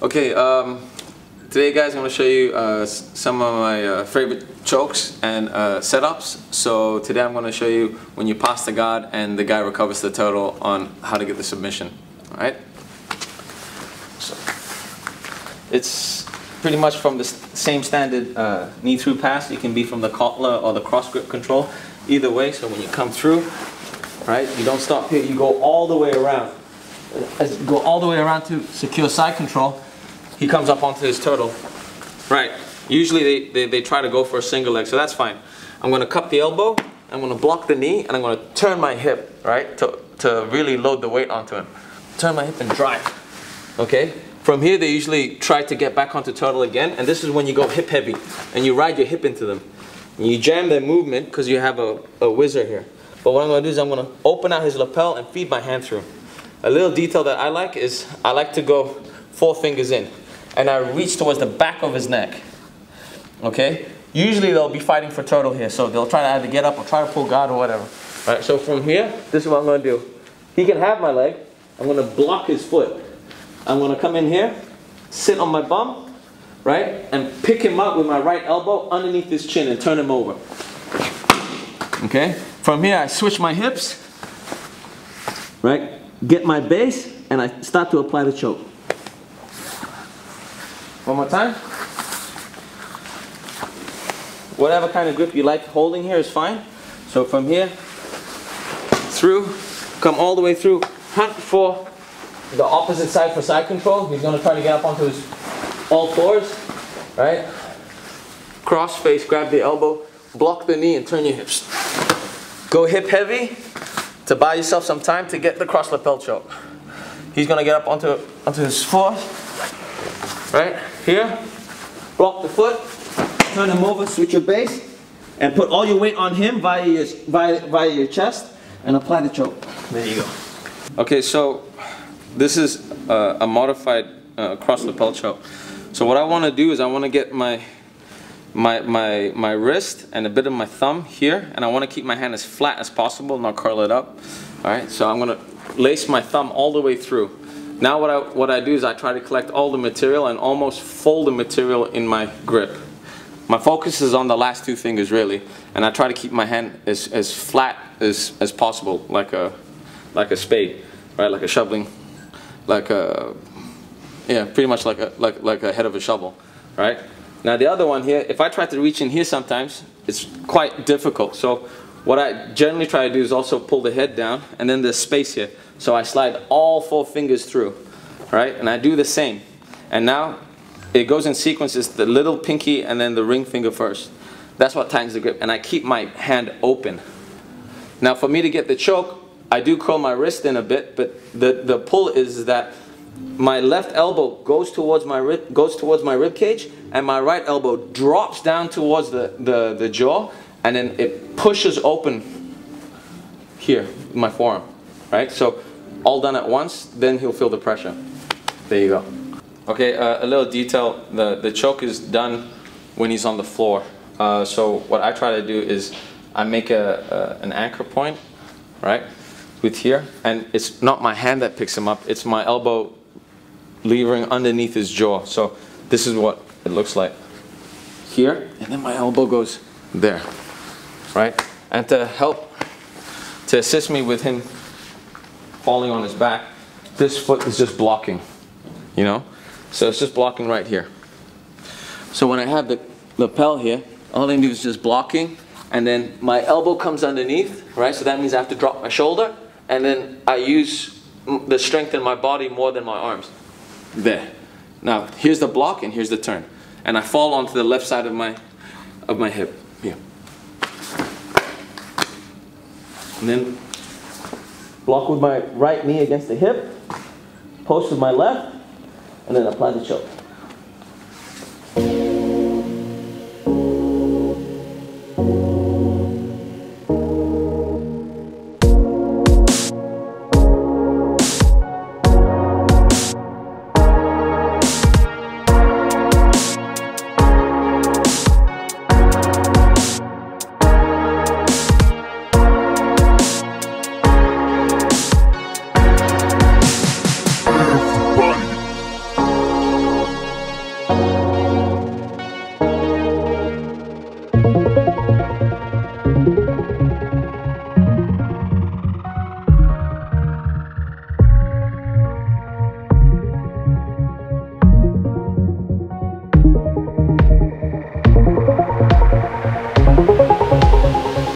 Okay, today guys I'm going to show you some of my favorite chokes and setups. So today I'm going to show you when you pass the guard and the guy recovers the turtle on how to get the submission. Alright? So, it's pretty much from the same standard knee through pass. It can be from the collar or the cross grip control. Either way, so when you come through, right, you don't stop here, you go all the way around. As you go all the way around to secure side control, he comes up onto his turtle. Right, usually they try to go for a single leg, so that's fine. I'm going to cup the elbow, I'm going to block the knee, and I'm going to turn my hip, right, to really load the weight onto him. Turn my hip and drive, okay? From here they usually try to get back onto turtle again, and this is when you go hip heavy, and you ride your hip into them. And you jam their movement because you have a whizzer here. But what I'm going to do is I'm going to open out his lapel and feed my hand through. A little detail that I like is I like to go 4 fingers in. And I reach towards the back of his neck. Okay? Usually they'll be fighting for turtle here. So they'll try to either get up or try to pull guard or whatever. Alright, so from here, this is what I'm going to do. He can have my leg. I'm going to block his foot. I'm going to come in here, sit on my bum, right? And pick him up with my right elbow underneath his chin and turn him over. Okay? From here I switch my hips. Right? Get my base, and I start to apply the choke. One more time. Whatever kind of grip you like holding here is fine. So from here, through, come all the way through, hunt for the opposite side for side control. He's going to try to get up onto his all fours, right? Cross face, grab the elbow, block the knee, and turn your hips. Go hip heavy to buy yourself some time to get the cross lapel choke. He's going to get up onto his fours, right here, block the foot, turn him over, switch your base, and put all your weight on him via your chest, and apply the choke. There you go. Okay, so this is a modified cross lapel choke. So what I want to do is I want to get my wrist and a bit of my thumb here, and I want to keep my hand as flat as possible, not curl it up. Alright, so I'm going to lace my thumb all the way through. Now what I do is I try to collect all the material and almost fold the material in my grip. My focus is on the last 2 fingers really, and I try to keep my hand as flat as possible, like a spade, right? Like a shoveling, yeah, pretty much like a head of a shovel, right? Now the other one here, if I try to reach in here sometimes, it's quite difficult. So what I generally try to do is also pull the head down, and then there's space here. So I slide all 4 fingers through, right? And I do the same. And now it goes in sequences, the little pinky and then the ring finger first. That's what tightens the grip. And I keep my hand open. Now for me to get the choke, I do curl my wrist in a bit, but the pull is that my left elbow goes towards my rib cage, and my right elbow drops down towards the jaw, and then it pushes open here, my forearm, right? So all done at once, then he'll feel the pressure. There you go. Okay, a little detail, the choke is done when he's on the floor. So what I try to do is I make an anchor point, right, with here, and it's not my hand that picks him up, it's my elbow levering underneath his jaw. So this is what it looks like here, and then my elbow goes there, right? And to assist me with him falling on his back, this foot is just blocking, you know? So it's just blocking right here. So when I have the lapel here, all I do is just blocking, and then my elbow comes underneath, right? So that means I have to drop my shoulder, and then I use the strength in my body more than my arms. There. Now here's the block and here's the turn, and I fall onto the left side of my hip here, and then block with my right knee against the hip, post with my left, and then apply the choke.